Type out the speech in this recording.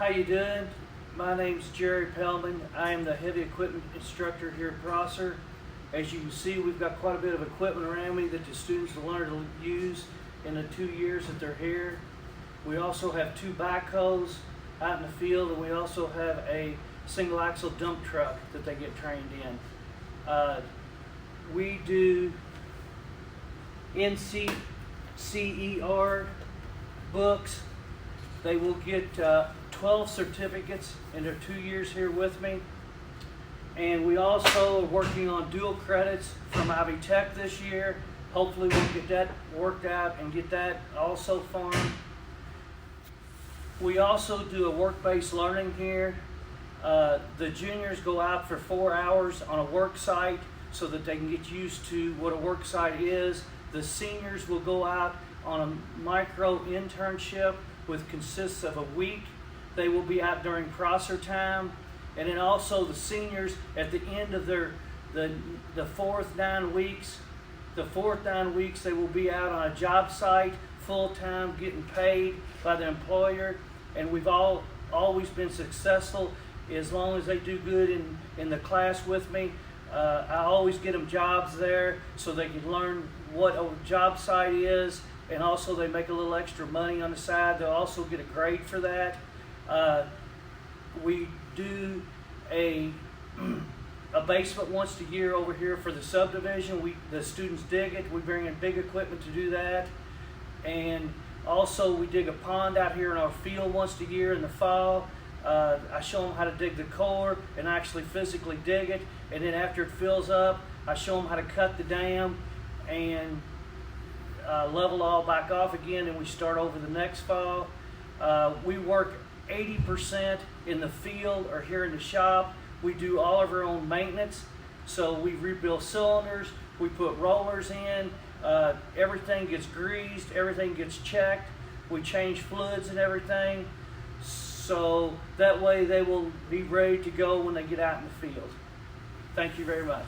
How you doing? My name's Jerry Pellman. I am the heavy equipment instructor here at Prosser. As you can see, we've got quite a bit of equipment around me that the students will learn to use in the 2 years that they're here. We also have 2 backhoes out in the field, and we also have a single axle dump truck that they get trained in. We do NCCER books. They will get 12 certificates in their 2 years here with me. And we also are working on dual credits from Ivy Tech this year. Hopefully we'll get that worked out and get that also formed. We also do a work-based learning here. The juniors go out for 4 hours on a work site so that they can get used to what a work site is. The seniors will go out on a micro internship, which consists of a week. They will be out during Prosser time. And then also the seniors at the end of the fourth 9 weeks, they will be out on a job site full-time getting paid by the employer. And we've always been successful as long as they do good in the class with me. I always get them jobs there so they can learn what a job site is, and also they make a little extra money on the side. They'll also get a grade for that. We do a basement once a year over here for the subdivision. The students dig it. We bring in big equipment to do that. And also we dig a pond out here in our field once a year in the fall. I show them how to dig the core and actually physically dig it. And then after it fills up, I show them how to cut the dam and level all back off again, and we start over the next fall. We work 80% in the field or here in the shop. We do all of our own maintenance. So we rebuild cylinders, we put rollers in, everything gets greased, everything gets checked. We change fluids and everything. So that way they will be ready to go when they get out in the field. Thank you very much.